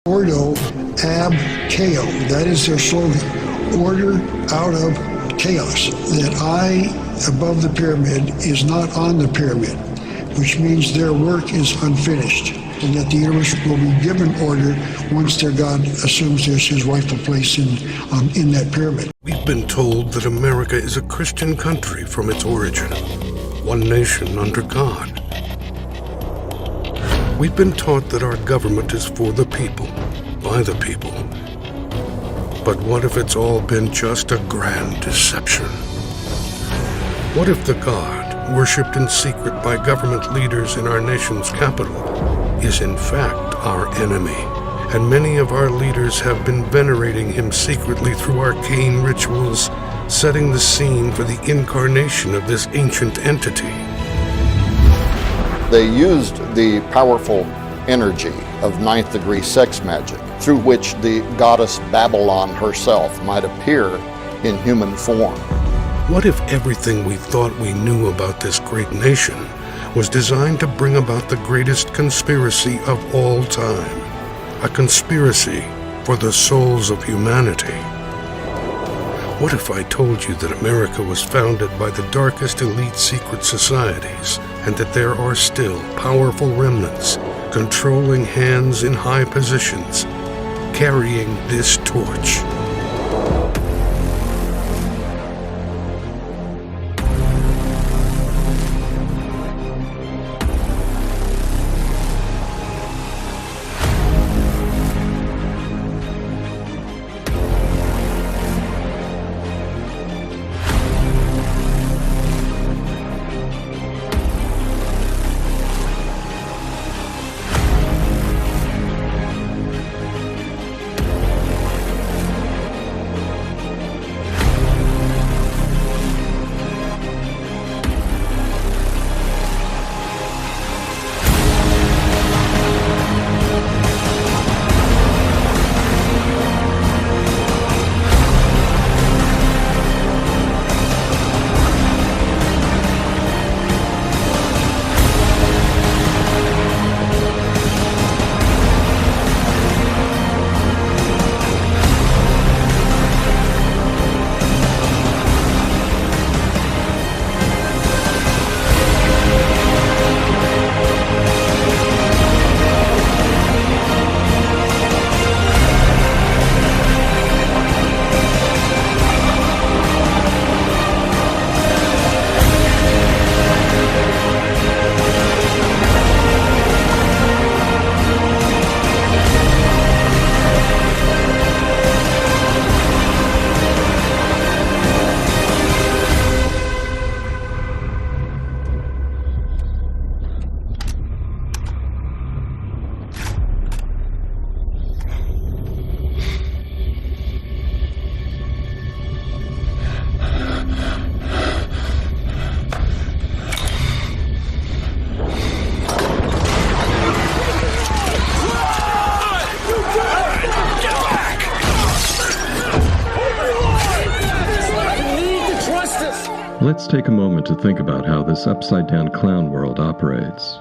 Ordo ab chao. That is their slogan. Order out of chaos. That eye above the pyramid is not on the pyramid, which means their work is unfinished, and that the universe will be given order once their God assumes his rightful place in that pyramid. We've been told that America is a Christian country from its origin, one nation under God. We've been taught that our government is for the people, by the people. But what if it's all been just a grand deception? What if the God, worshipped in secret by government leaders in our nation's capital, is in fact our enemy, and many of our leaders have been venerating him secretly through arcane rituals, setting the scene for the incarnation of this ancient entity? They used the powerful energy of ninth-degree sex magic, through which the goddess Babylon herself might appear in human form. What if everything we thought we knew about this great nation was designed to bring about the greatest conspiracy of all time? A conspiracy for the souls of humanity. What if I told you that America was founded by the darkest elite secret societies, and that there are still powerful remnants, controlling hands in high positions, carrying this torch? Let's take a moment to think about how this upside-down clown world operates.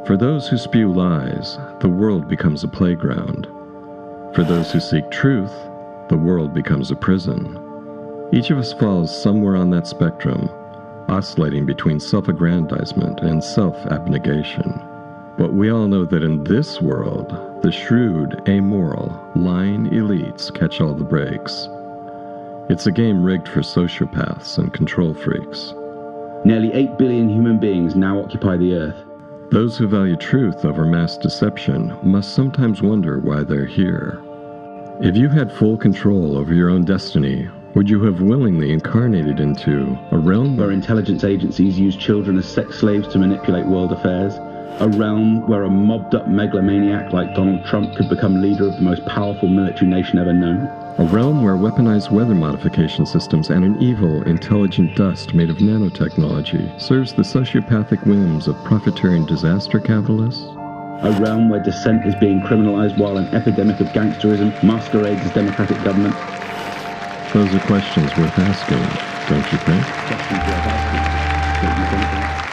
For those who spew lies, the world becomes a playground. For those who seek truth, the world becomes a prison. Each of us falls somewhere on that spectrum, oscillating between self-aggrandizement and self-abnegation. But we all know that in this world, the shrewd, amoral, lying elites catch all the breaks. It's a game rigged for sociopaths and control freaks. Nearly 8 billion human beings now occupy the Earth. Those who value truth over mass deception must sometimes wonder why they're here. If you had full control over your own destiny, would you have willingly incarnated into a realm where intelligence agencies use children as sex slaves to manipulate world affairs? A realm where a mobbed-up megalomaniac like Donald Trump could become leader of the most powerful military nation ever known? A realm where weaponized weather modification systems and an evil, intelligent dust made of nanotechnology serves the sociopathic whims of profiteering disaster capitalists? A realm where dissent is being criminalized while an epidemic of gangsterism masquerades as democratic government? Those are questions worth asking, don't you think? Questions worth asking, don't you think?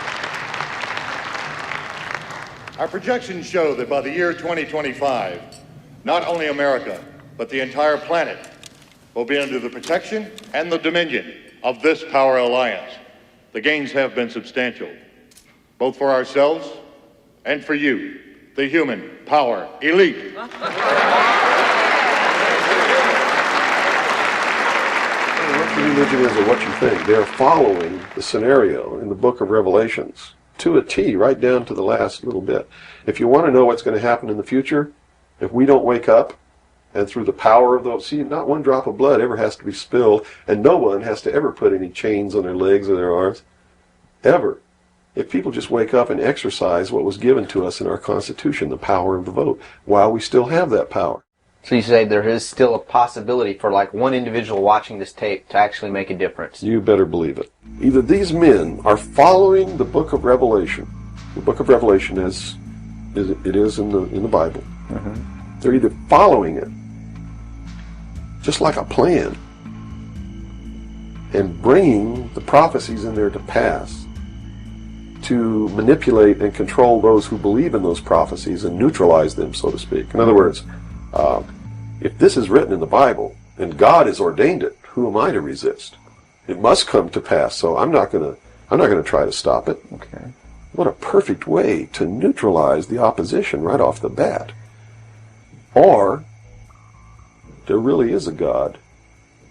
Our projections show that by the year 2025, not only America, but the entire planet will be under the protection and the dominion of this power alliance. The gains have been substantial, both for ourselves and for you, the human power elite. What religion is or what you think. They're following the scenario in the book of Revelations to a T, right down to the last little bit. If you want to know what's going to happen in the future, if we don't wake up, and through the power of those, see, not one drop of blood ever has to be spilled, and no one has to ever put any chains on their legs or their arms, ever. If people just wake up and exercise what was given to us in our Constitution, the power of the vote, while we still have that power. So you say there is still a possibility for like one individual watching this tape to actually make a difference? You better believe it. Either these men are following the book of Revelation. The book of Revelation is it is in the Bible. Mm-hmm. They're either following it, just like a plan, and bringing the prophecies in there to pass to manipulate and control those who believe in those prophecies and neutralize them, so to speak. In other words, if this is written in the Bible and God has ordained it, who am I to resist? It must come to pass, so I'm not going to try to stop it. Okay. What a perfect way to neutralize the opposition right off the bat. Or there really is a God,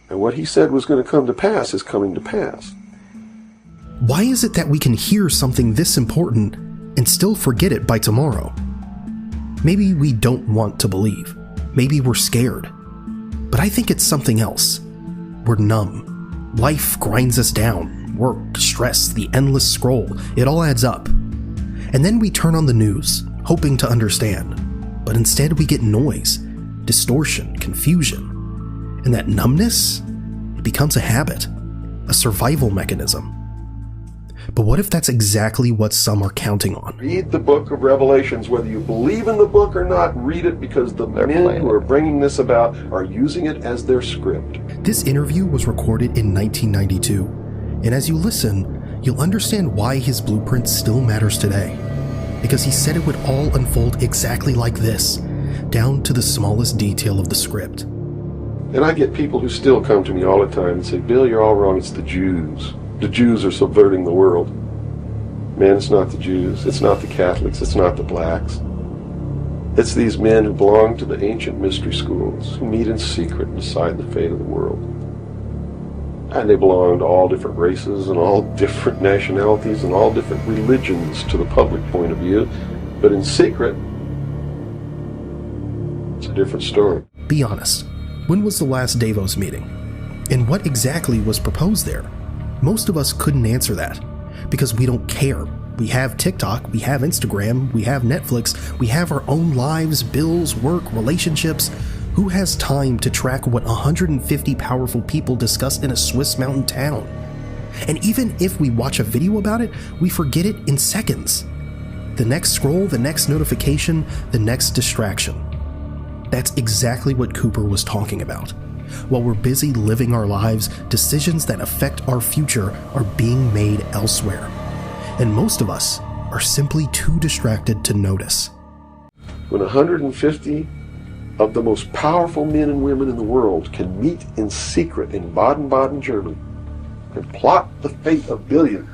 and what he said was going to come to pass is coming to pass. Why is it that we can hear something this important and still forget it by tomorrow? Maybe we don't want to believe. Maybe we're scared. But I think it's something else. We're numb. Life grinds us down. Work, stress, the endless scroll. It all adds up. And then we turn on the news, hoping to understand. But instead we get noise, distortion, confusion. And that numbness, it becomes a habit, a survival mechanism. But what if that's exactly what some are counting on? Read the book of Revelations, whether you believe in the book or not, read it, because the men who are bringing this about are using it as their script. This interview was recorded in 1992, and as you listen, you'll understand why his blueprint still matters today. Because he said it would all unfold exactly like this, down to the smallest detail of the script. And I get people who still come to me all the time and say, Bill, you're all wrong, it's the Jews. The Jews are subverting the world. Man, it's not the Jews, it's not the Catholics, it's not the blacks. It's these men who belong to the ancient mystery schools, who meet in secret and decide the fate of the world. And they belong to all different races and all different nationalities and all different religions to the public point of view. But in secret, it's a different story. Be honest, when was the last Davos meeting? And what exactly was proposed there? Most of us couldn't answer that, because we don't care. We have TikTok, we have Instagram, we have Netflix, we have our own lives, bills, work, relationships. Who has time to track what 150 powerful people discuss in a Swiss mountain town? And even if we watch a video about it, we forget it in seconds. The next scroll, the next notification, the next distraction. That's exactly what Cooper was talking about. While we're busy living our lives, decisions that affect our future are being made elsewhere. And most of us are simply too distracted to notice. When 150 of the most powerful men and women in the world can meet in secret in Baden-Baden, Germany, and plot the fate of billions,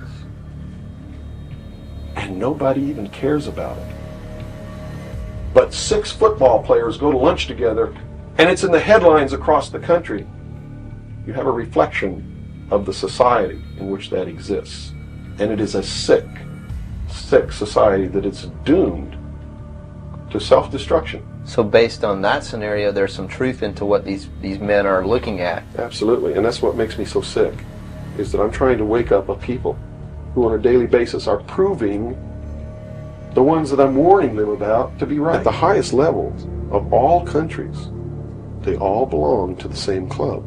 and nobody even cares about it. But 6 football players go to lunch together, and it's in the headlines across the country. You have a reflection of the society in which that exists. And it is a sick, sick society that is doomed to self-destruction. So based on that scenario, there's some truth into what these men are looking at. Absolutely, and that's what makes me so sick, is that I'm trying to wake up a people who on a daily basis are proving the ones that I'm warning them about to be right. At the highest levels of all countries, they all belong to the same club.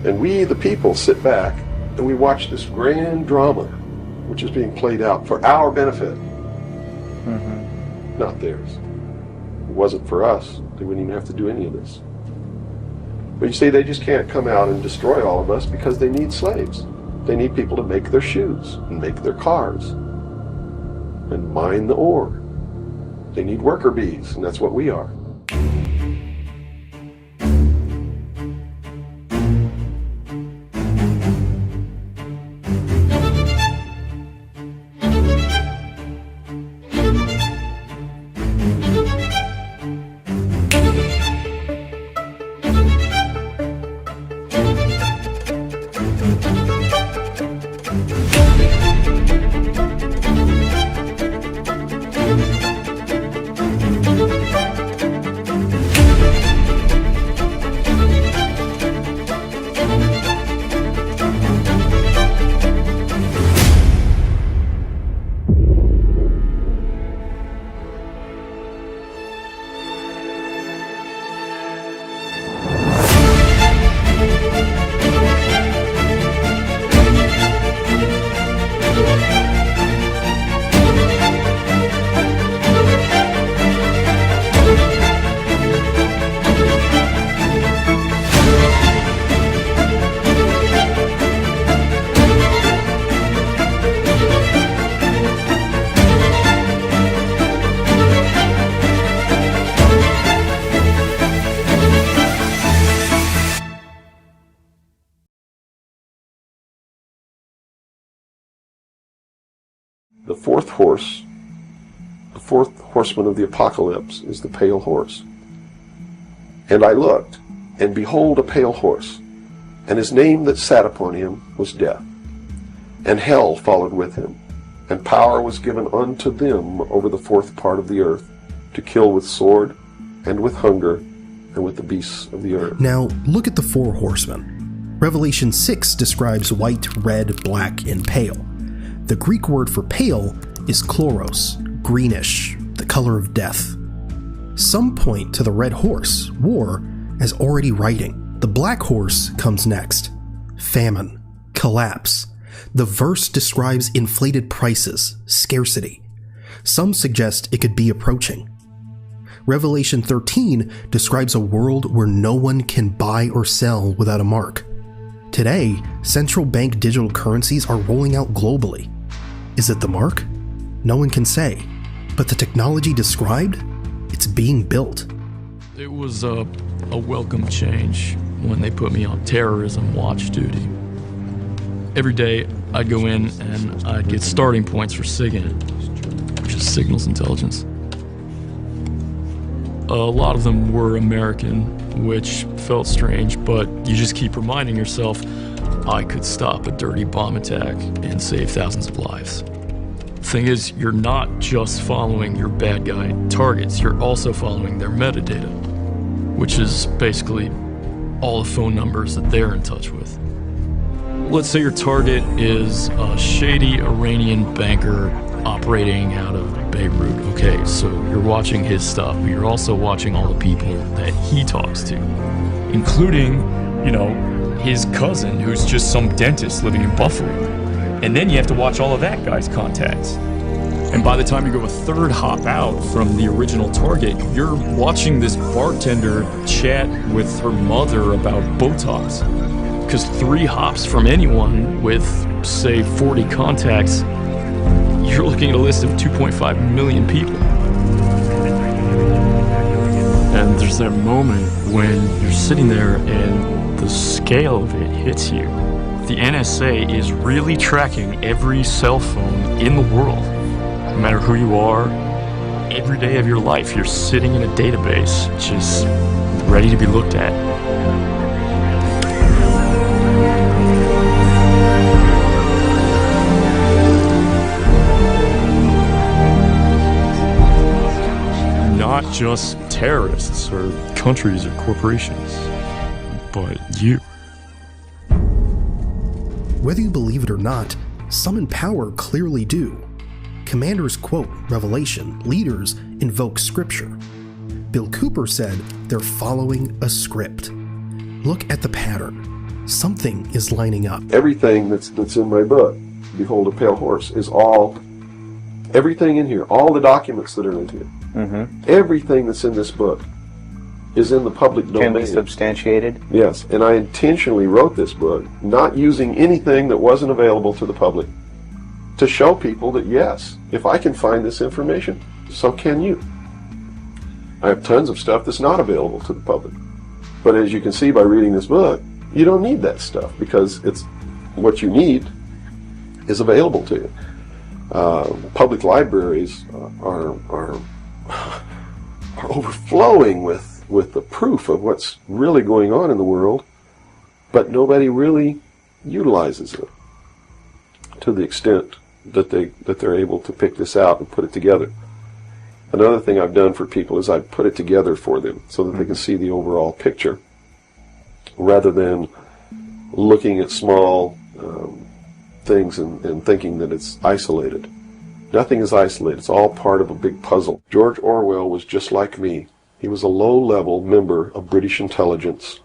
And we, the people, sit back and we watch this grand drama which is being played out for our benefit. Mm-hmm. Not theirs. If it wasn't for us, they wouldn't even have to do any of this. But you see, they just can't come out and destroy all of us because they need slaves. They need people to make their shoes and make their cars. and mine the ore. They need worker bees, and that's what we are. The fourth horse, the fourth horseman of the apocalypse, is the pale horse. And I looked, and behold a pale horse, and his name that sat upon him was Death. And hell followed with him, and power was given unto them over the fourth part of the earth, to kill with sword, and with hunger, and with the beasts of the earth. Now, look at the four horsemen. Revelation 6 describes white, red, black, and pale. The Greek word for pale is chloros, greenish, the color of death. Some point to the red horse, war, as already writing. The black horse comes next. Famine, collapse. The verse describes inflated prices, scarcity. Some suggest it could be approaching. Revelation 13 describes a world where no one can buy or sell without a mark. Today, central bank digital currencies are rolling out globally. Is it the mark? No one can say. But the technology described? It's being built. It was a welcome change when they put me on terrorism watch duty. Every day, I'd go in and I'd get starting points for SIGINT, which is Signals Intelligence. A lot of them were American, which felt strange, but you just keep reminding yourself, I could stop a dirty bomb attack and save thousands of lives. Thing is, you're not just following your bad guy targets, you're also following their metadata, which is basically all the phone numbers that they're in touch with. Let's say your target is a shady Iranian banker operating out of Beirut. Okay, so you're watching his stuff, but you're also watching all the people that he talks to, including, his cousin who's just some dentist living in Buffalo. And then you have to watch all of that guy's contacts. And by the time you go a third hop out from the original target, you're watching this bartender chat with her mother about Botox. Because 3 hops from anyone with, say, 40 contacts, you're looking at a list of 2.5 million people. And there's that moment when you're sitting there and the scale of it hits you. The NSA is really tracking every cell phone in the world. No matter who you are, every day of your life, you're sitting in a database just ready to be looked at. Not just terrorists or countries or corporations, but you. Whether you believe it or not, some in power clearly do. Commanders quote Revelation, leaders invoke Scripture. Bill Cooper said they're following a script. Look at the pattern. Something is lining up. Everything that's in my book, Behold a Pale Horse, is everything in here, all the documents that are in here. Mm-hmm. Everything that's in this book is in the public domain. Can be substantiated? Yes, and I intentionally wrote this book not using anything that wasn't available to the public. to show people that yes, if I can find this information, so can you. I have tons of stuff that's not available to the public. But as you can see by reading this book, you don't need that stuff because it's what you need is available to you. Public libraries are overflowing with the proof of what's really going on in the world, but nobody really utilizes it to the extent that they're able to pick this out and put it together. Another thing I've done for people is I've put it together for them so that they can see the overall picture rather than looking at small things and thinking that it's isolated. Nothing is isolated. It's all part of a big puzzle. George Orwell was just like me. He was a low-level member of British intelligence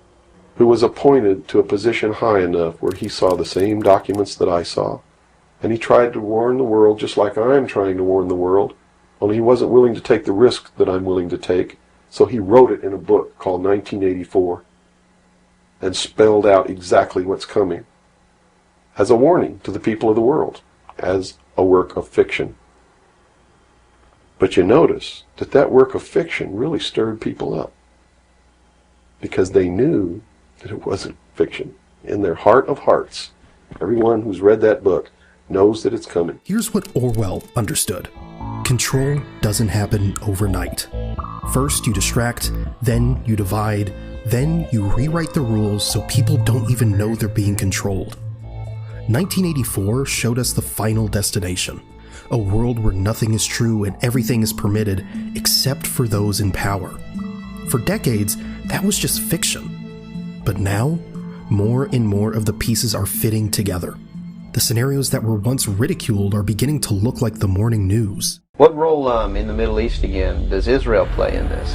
who was appointed to a position high enough where he saw the same documents that I saw. And he tried to warn the world just like I'm trying to warn the world, only he wasn't willing to take the risk that I'm willing to take. So he wrote it in a book called 1984 and spelled out exactly what's coming as a warning to the people of the world, as a work of fiction. But you notice that that work of fiction really stirred people up because they knew that it wasn't fiction. In their heart of hearts, everyone who's read that book knows that it's coming. Here's what Orwell understood. Control doesn't happen overnight. First you distract, then you divide, then you rewrite the rules so people don't even know they're being controlled. 1984 showed us the final destination, a world where nothing is true and everything is permitted except for those in power. For decades, that was just fiction. But now, more and more of the pieces are fitting together. The scenarios that were once ridiculed are beginning to look like the morning news. What role in the Middle East again does Israel play in this?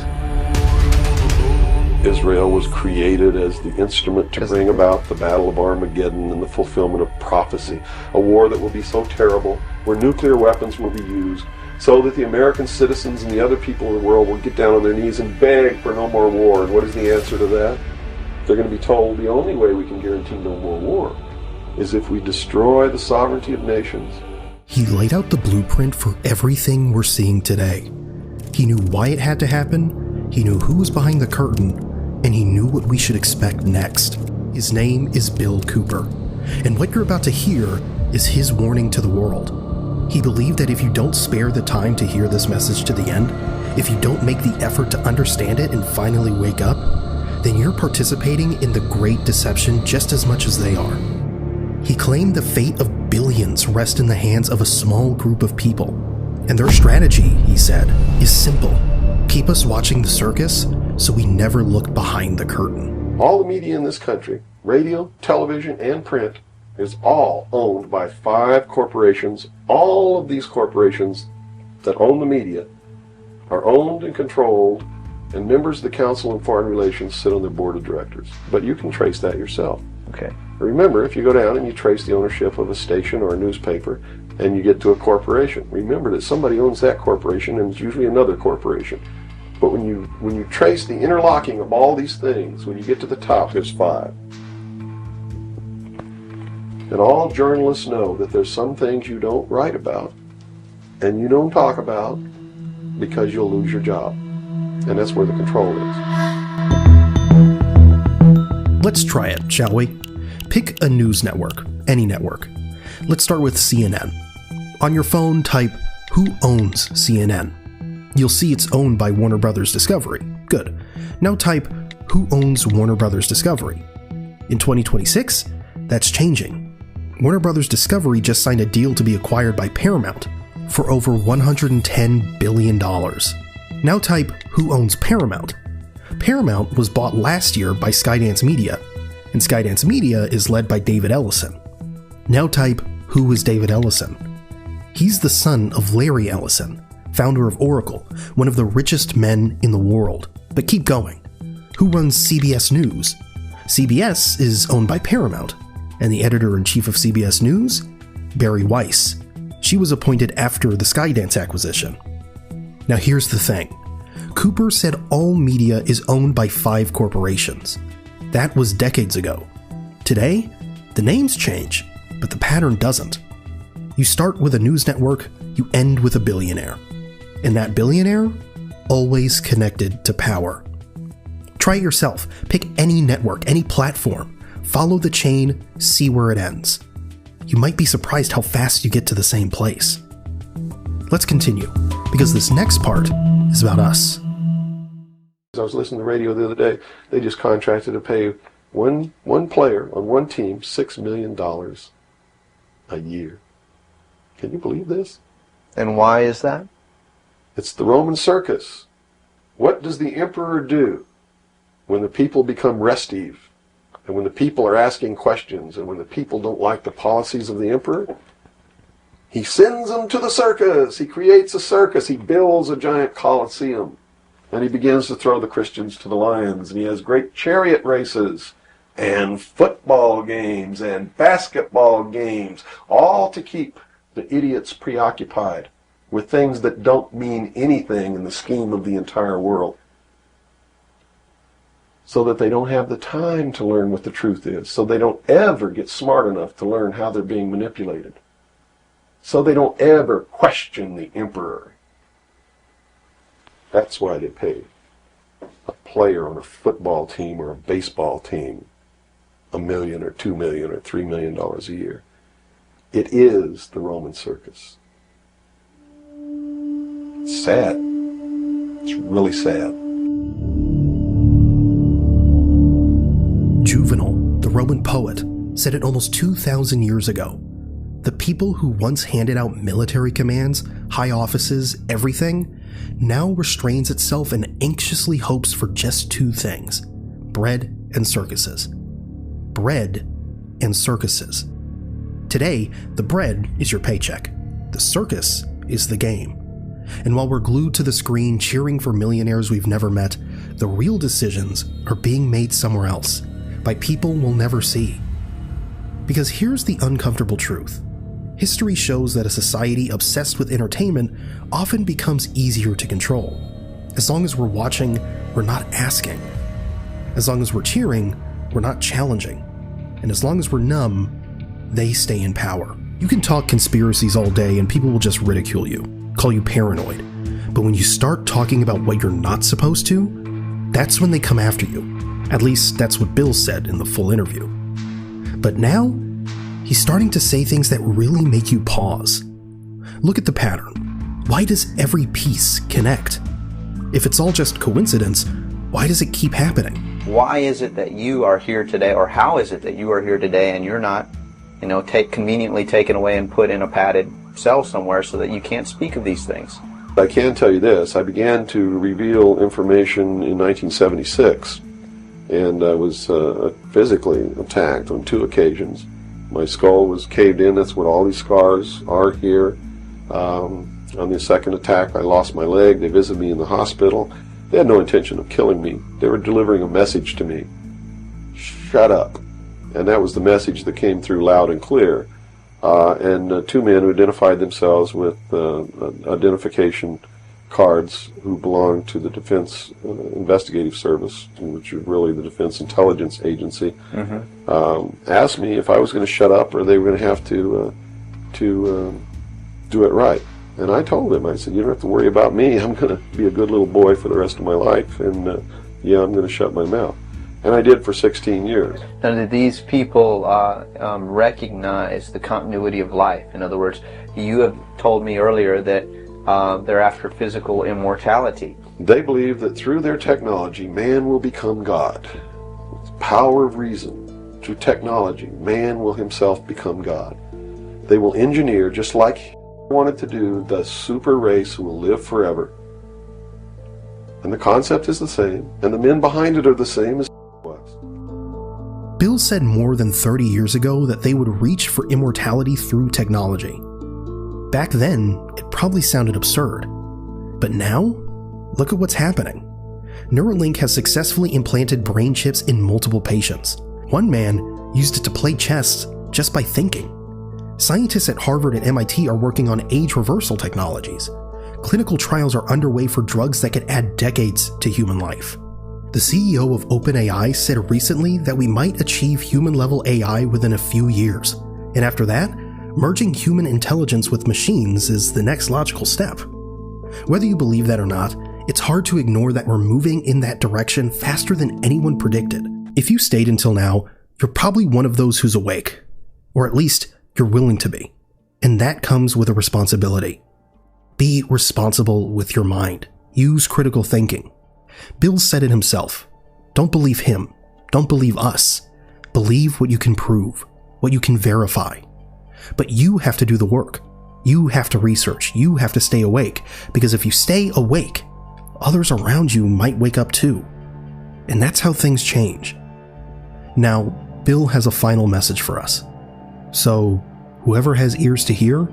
Israel was created as the instrument to bring about the Battle of Armageddon and the fulfillment of prophecy, a war that will be so terrible, where nuclear weapons will be used, so that the American citizens and the other people in the world will get down on their knees and beg for no more war. And what is the answer to that? They're going to be told the only way we can guarantee no more war is if we destroy the sovereignty of nations. He laid out the blueprint for everything we're seeing today. He knew why it had to happen, he knew who was behind the curtain, and he knew what we should expect next. His name is Bill Cooper, and what you're about to hear is his warning to the world. He believed that if you don't spare the time to hear this message to the end, if you don't make the effort to understand it and finally wake up, then you're participating in the Great Deception just as much as they are. He claimed the fate of billions rest in the hands of a small group of people. And their strategy, he said, is simple. Keep us watching the circus so we never look behind the curtain. All the media in this country, radio, television, and print, is all owned by 5 corporations. All of these corporations that own the media are owned and controlled, and members of the Council on Foreign Relations sit on their board of directors. But you can trace that yourself. Okay. Remember, if you go down and you trace the ownership of a station or a newspaper and you get to a corporation, remember that somebody owns that corporation, and it's usually another corporation. But when you trace the interlocking of all these things, when you get to the top, there's 5. And all journalists know that there's some things you don't write about and you don't talk about because you'll lose your job. And that's where the control is. Let's try it, shall we? Pick a news network, any network. Let's start with CNN. On your phone, type, "Who owns CNN?" You'll see it's owned by Warner Brothers Discovery. Good. Now type, "Who owns Warner Brothers Discovery?" In 2026, that's changing. Warner Brothers Discovery just signed a deal to be acquired by Paramount for over $110 billion. Now type, "Who owns Paramount?" Paramount was bought last year by Skydance Media, and Skydance Media is led by David Ellison. Now type, "Who is David Ellison?" He's the son of Larry Ellison, founder of Oracle, one of the richest men in the world. But keep going. Who runs CBS News? CBS is owned by Paramount, and the editor-in-chief of CBS News? Barry Weiss. She was appointed after the Skydance acquisition. Now here's the thing. Cooper said all media is owned by 5 corporations. That was decades ago. Today, the names change, but the pattern doesn't. You start with a news network, you end with a billionaire. And that billionaire, always connected to power. Try it yourself. Pick any network, any platform. Follow the chain, see where it ends. You might be surprised how fast you get to the same place. Let's continue, because this next part is about us. I was listening to the radio the other day. They just contracted to pay one player on one team $6 million a year. Can you believe this? And why is that? It's the Roman circus. What does the emperor do when the people become restive, and when the people are asking questions, and when the people don't like the policies of the emperor? He sends them to the circus. He creates a circus. He builds a giant coliseum. And he begins to throw the Christians to the lions. And he has great chariot races and football games and basketball games, all to keep the idiots preoccupied with things that don't mean anything in the scheme of the entire world, so that they don't have the time to learn what the truth is, so they don't ever get smart enough to learn how they're being manipulated, so they don't ever question the emperor. That's why they pay a player on a football team or a baseball team $1 million or $2 million or $3 million a year. It is the Roman circus. It's sad. It's really sad. Juvenal, the Roman poet, said it almost 2,000 years ago. The people who once handed out military commands, high offices, everything, now restrains itself and anxiously hopes for just two things: bread and circuses. Bread and circuses. Today, the bread is your paycheck. The circus is the game. And while we're glued to the screen cheering for millionaires we've never met, the real decisions are being made somewhere else, by people we'll never see. Because here's the uncomfortable truth. History shows that a society obsessed with entertainment often becomes easier to control. As long as we're watching, we're not asking. As long as we're cheering, we're not challenging. And as long as we're numb, they stay in power. You can talk conspiracies all day and people will just ridicule you, call you paranoid. But when you start talking about what you're not supposed to, that's when they come after you. At least that's what Bill said in the full interview. But now, he's starting to say things that really make you pause. Look at the pattern. Why does every piece connect? If it's all just coincidence, why does it keep happening? Why is it that you are here today, or how is it that you are here today and you're not, conveniently taken away and put in a padded cell somewhere so that you can't speak of these things? I can tell you this. I began to reveal information in 1976, and I was physically attacked on 2 occasions. My skull was caved in. That's what all these scars are here. On the second attack, I lost my leg. They visited me in the hospital. They had no intention of killing me. They were delivering a message to me. Shut up. And that was the message that came through loud and clear. And 2 men who identified themselves with identification cards who belonged to the Defense Investigative Service, which is really the Defense Intelligence Agency, asked me if I was going to shut up or they were going to have to do it right. And I told them, I said, you don't have to worry about me. I'm going to be a good little boy for the rest of my life, and I'm going to shut my mouth. And I did for 16 years. Now, did these people recognize the continuity of life? In other words, you have told me earlier that they're after physical immortality. They believe that through their technology, man will become God. With the power of reason, through technology, man will himself become God. They will engineer, just like he wanted to do, the super race who will live forever. And the concept is the same, and the men behind it are the same as was. Bill said more than 30 years ago that they would reach for immortality through technology. Back then, it probably sounded absurd. But now, look at what's happening. Neuralink has successfully implanted brain chips in multiple patients. One man used it to play chess just by thinking. Scientists at Harvard and MIT are working on age reversal technologies. Clinical trials are underway for drugs that could add decades to human life. The CEO of OpenAI said recently that we might achieve human-level AI within a few years, and after that, Merging human intelligence with machines is the next logical step. Whether you believe that or not, it's hard to ignore that we're moving in that direction faster than anyone predicted. If you stayed until now, you're probably one of those who's awake. Or at least, you're willing to be. And that comes with a responsibility. Be responsible with your mind. Use critical thinking. Bill said it himself. Don't believe him. Don't believe us. Believe what you can prove, what you can verify. But you have to do the work. You have to research. You have to stay awake. Because if you stay awake, others around you might wake up too. And that's how things change. Now, Bill has a final message for us. So, whoever has ears to hear,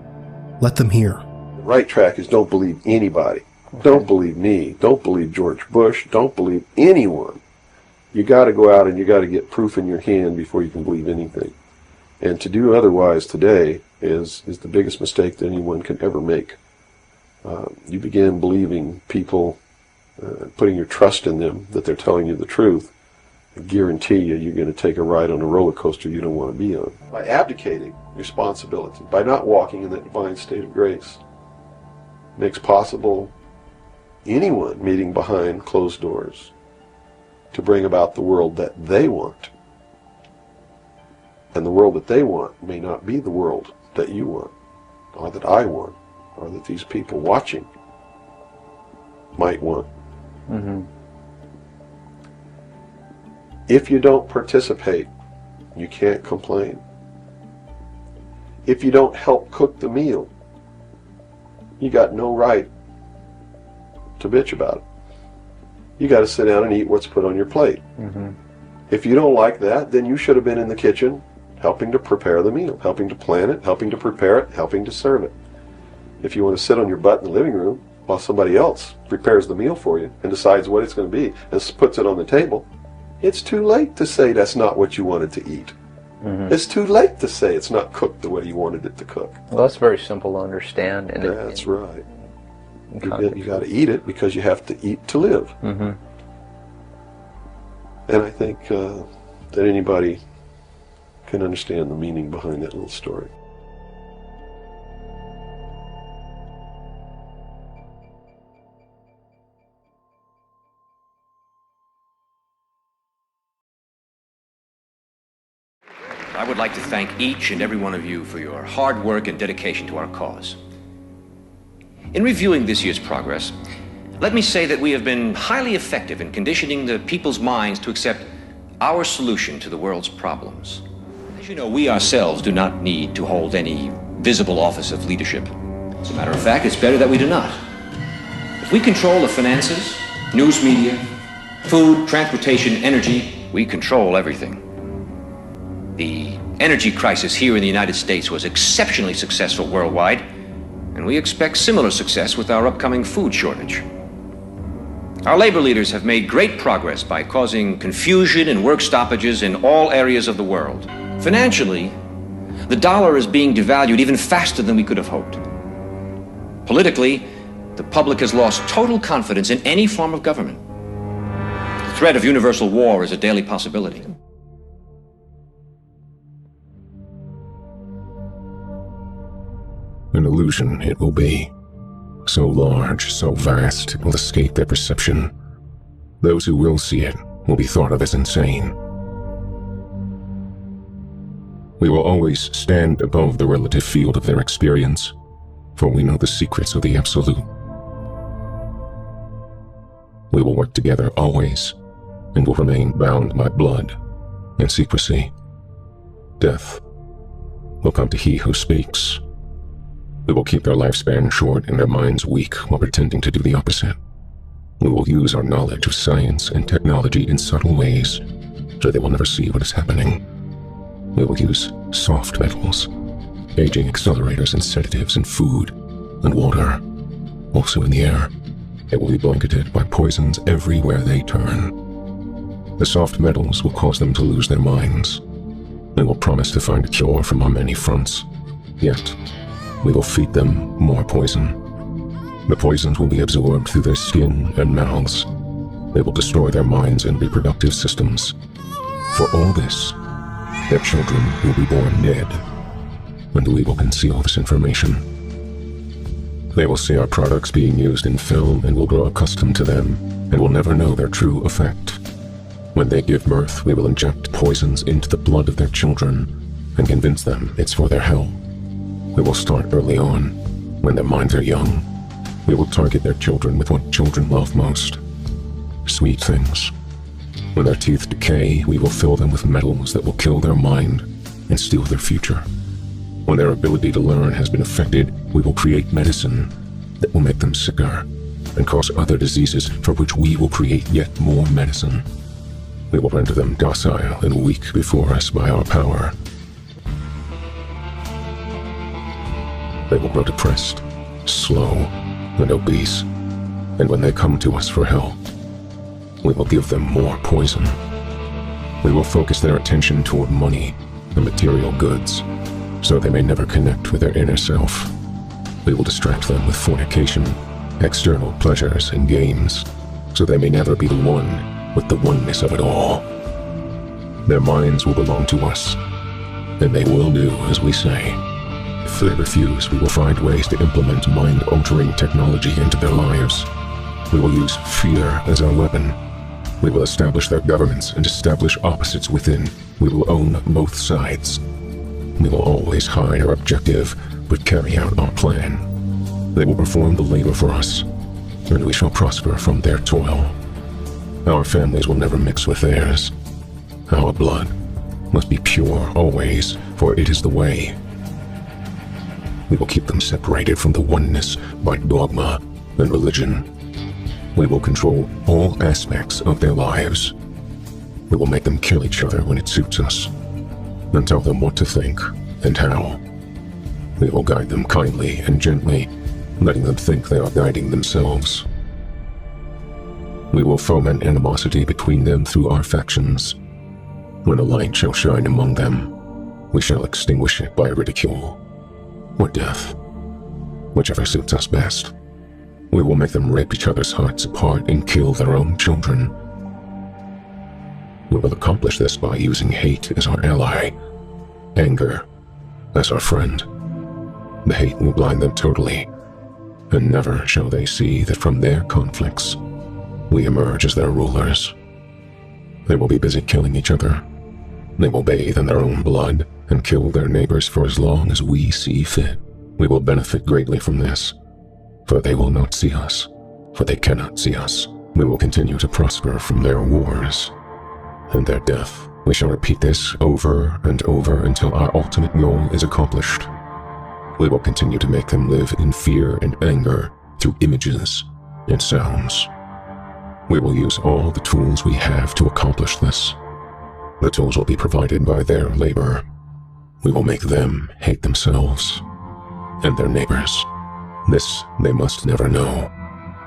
let them hear. The right track is don't believe anybody. Don't believe me. Don't believe George Bush. Don't believe anyone. You got to go out and you got to get proof in your hand before you can believe anything. And to do otherwise today is the biggest mistake that anyone can ever make. You begin believing people, putting your trust in them, that they're telling you the truth. I guarantee you're going to take a ride on a roller coaster you don't want to be on. By abdicating responsibility, by not walking in that divine state of grace, makes possible anyone meeting behind closed doors to bring about the world that they want. And the world that they want may not be the world that you want, or that I want, or that these people watching might want. Mm-hmm. If you don't participate, you can't complain. If you don't help cook the meal, you got no right to bitch about it. You got to sit down and eat what's put on your plate. Mm-hmm. If you don't like that, then you should have been in the kitchen helping to prepare the meal, helping to plan it, helping to prepare it, helping to serve it. If you want to sit on your butt in the living room while somebody else prepares the meal for you and decides what it's going to be and puts it on the table, it's too late to say that's not what you wanted to eat. Mm-hmm. It's too late to say it's not cooked the way you wanted it to cook. Well, that's very simple to understand. And that's right. You got to eat it because you have to eat to live. Mm-hmm. And I think that anybody can understand the meaning behind that little story. I would like to thank each and every one of you for your hard work and dedication to our cause. In reviewing this year's progress, let me say that we have been highly effective in conditioning the people's minds to accept our solution to the world's problems. As you know, we ourselves do not need to hold any visible office of leadership. As a matter of fact, it's better that we do not. If we control the finances, news media, food, transportation, energy, we control everything. The energy crisis here in the United States was exceptionally successful worldwide, and we expect similar success with our upcoming food shortage. Our labor leaders have made great progress by causing confusion and work stoppages in all areas of the world. Financially, the dollar is being devalued even faster than we could have hoped. Politically, the public has lost total confidence in any form of government. The threat of universal war is a daily possibility. An illusion it will be. So large, so vast, it will escape their perception. Those who will see it will be thought of as insane. We will always stand above the relative field of their experience, for we know the secrets of the absolute. We will work together always, and will remain bound by blood and secrecy. Death will come to he who speaks. We will keep their lifespan short and their minds weak while pretending to do the opposite. We will use our knowledge of science and technology in subtle ways so they will never see what is happening. We will use soft metals, aging accelerators and sedatives in food and water, also in the air. They will be blanketed by poisons everywhere they turn. The soft metals will cause them to lose their minds. We will promise to find a cure from on many fronts, yet we will feed them more poison. The poisons will be absorbed through their skin and mouths. They will destroy their minds and reproductive systems. For all this, their children will be born dead. and we will conceal this information. They will see our products being used in film and will grow accustomed to them and will never know their true effect. When they give birth, we will inject poisons into the blood of their children and convince them it's for their hell. We will start early on, when their minds are young. We will target their children with what children love most: sweet things. When their teeth decay, we will fill them with metals that will kill their mind and steal their future. When their ability to learn has been affected, we will create medicine that will make them sicker and cause other diseases for which we will create yet more medicine. We will render them docile and weak before us by our power. They will grow depressed, slow, and obese, and when they come to us for help, we will give them more poison. We will focus their attention toward money and material goods, so they may never connect with their inner self. We will distract them with fornication, external pleasures, and games, so they may never be the one with the oneness of it all. Their minds will belong to us, and they will do as we say. If they refuse, we will find ways to implement mind-altering technology into their lives. We will use fear as our weapon. We will establish their governments and establish opposites within. We will own both sides. We will always hide our objective, but carry out our plan. They will perform the labor for us, and we shall prosper from their toil. Our families will never mix with theirs. Our blood must be pure always, for it is the way. We will keep them separated from the oneness by dogma and religion. We will control all aspects of their lives. We will make them kill each other when it suits us, and tell them what to think and how. We will guide them kindly and gently, letting them think they are guiding themselves. We will foment animosity between them through our factions. When a light shall shine among them, we shall extinguish it by ridicule or death, whichever suits us best. We will make them rip each other's hearts apart and kill their own children. We will accomplish this by using hate as our ally, anger as our friend. The hate will blind them totally, and never shall they see that from their conflicts, we emerge as their rulers. They will be busy killing each other. They will bathe in their own blood and kill their neighbors for as long as we see fit. We will benefit greatly from this, for they will not see us, for they cannot see us. We will continue to prosper from their wars and their death. We shall repeat this over and over until our ultimate goal is accomplished. We will continue to make them live in fear and anger through images and sounds. We will use all the tools we have to accomplish this. The tools will be provided by their labor. We will make them hate themselves and their neighbors. This they must never know.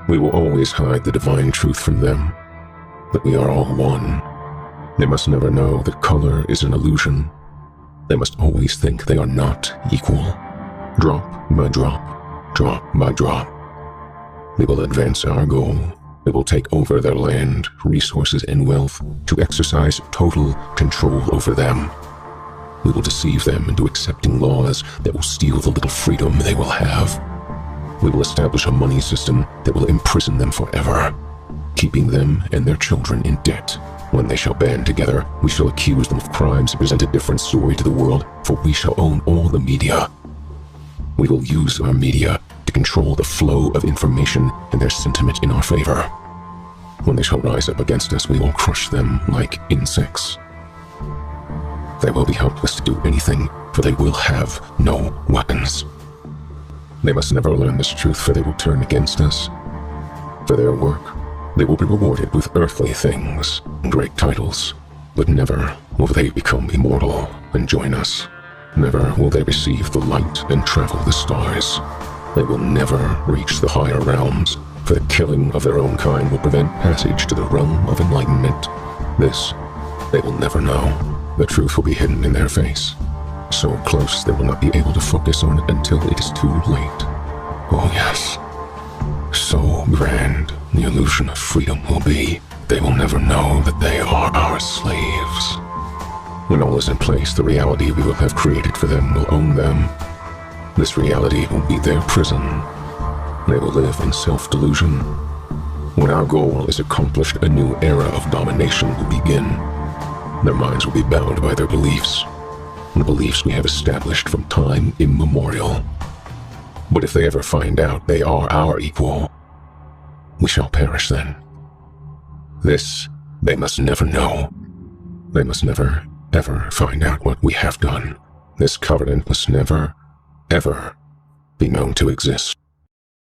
We will always hide the divine truth from them, that we are all one. They must never know that color is an illusion. They must always think they are not equal. Drop by drop, drop by drop. We will advance our goal. We will take over their land, resources, and wealth to exercise total control over them. We will deceive them into accepting laws that will steal the little freedom they will have. We will establish a money system that will imprison them forever, keeping them and their children in debt. When they shall band together, we shall accuse them of crimes and present a different story to the world, for we shall own all the media. We will use our media to control the flow of information and their sentiment in our favor. When they shall rise up against us, we will crush them like insects. They will be helpless to do anything, for they will have no weapons. They must never learn this truth, for they will turn against us. For their work, they will be rewarded with earthly things and great titles, but never will they become immortal and join us. Never will they receive the light and travel the stars. They will never reach the higher realms, for the killing of their own kind will prevent passage to the realm of enlightenment. This they will never know. The truth will be hidden in their face, so close they will not be able to focus on it until it is too late. Oh yes, so grand the illusion of freedom will be, they will never know that they are our slaves. When all is in place, the reality we will have created for them will own them. This reality will be their prison. They will live in self-delusion. When our goal is accomplished, a new era of domination will begin. Their minds will be bound by their beliefs, the beliefs we have established from time immemorial. But if they ever find out they are our equal, we shall perish then. This they must never know. They must never, ever find out what we have done. This covenant must never, ever be known to exist.